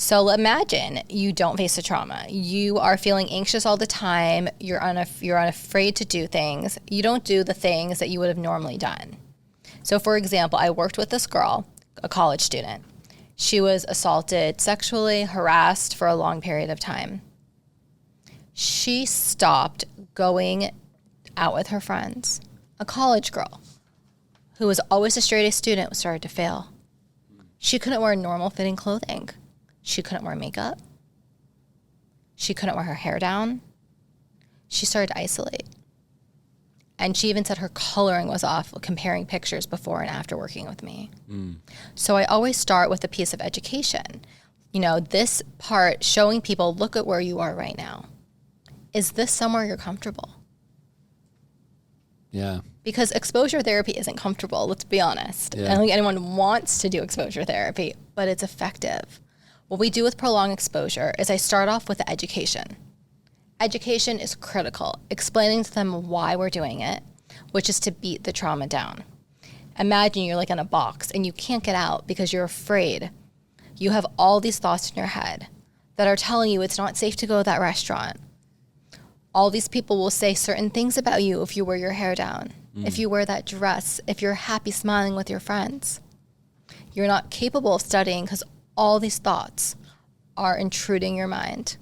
So imagine you don't face a trauma. You are feeling anxious all the time. You're unafraid to do things. You don't do the things that you would have normally done. So for example, I worked with this girl, a college student. She was assaulted sexually, harassed for a long period of time. She stopped going out with her friends. A college girl who was always a straight A student started to fail. She couldn't wear normal fitting clothing. She couldn't wear makeup. She couldn't wear her hair down. She started to isolate. And she even said her coloring was off, comparing pictures before and after working with me. So I always start with a piece of education. You know, this part showing people, look at where you are right now. Is this somewhere you're comfortable? Yeah. Because exposure therapy isn't comfortable, let's be honest. Yeah. I don't think anyone wants to do exposure therapy, but it's effective. What we do with prolonged exposure is I start off with the education. Education is critical, explaining to them why we're doing it, which is to beat the trauma down. Imagine you're like in a box and you can't get out because you're afraid. You have all these thoughts in your head that are telling you it's not safe to go to that restaurant. All these people will say certain things about you if you wear your hair down, if you wear that dress, if you're happy smiling with your friends. You're not capable of studying because all these thoughts are intruding your mind.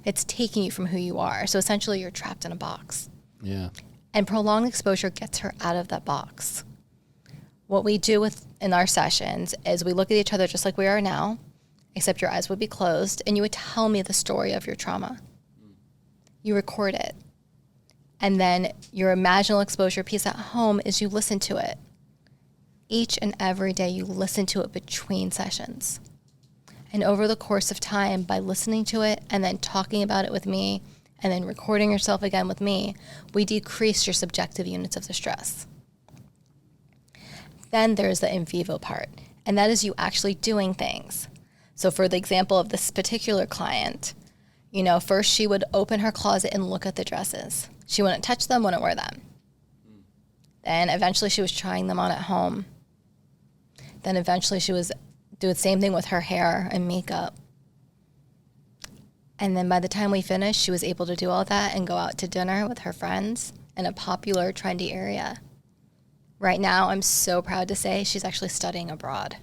It's taking you from who you are. So essentially you're trapped in a box. Yeah. And prolonged exposure gets her out of that box. What we do in our sessions is we look at each other just like we are now, except your eyes would be closed, and you would tell me the story of your trauma. You record it. And then your imaginal exposure piece at home is you listen to it. Each and every day you listen to it between sessions. And over the course of time, by listening to it and then talking about it with me and then recording yourself again with me, we decrease your subjective units of the stress. Then there's the in vivo part, and that is you actually doing things. So for the example of this particular client, you know, first she would open her closet and look at the dresses. She wouldn't touch them, wouldn't wear them. Then eventually she was trying them on at home. Then eventually she was do the same thing with her hair and makeup. And then by the time we finished, she was able to do all that and go out to dinner with her friends in a popular, trendy area. Right now, I'm so proud to say she's actually studying abroad.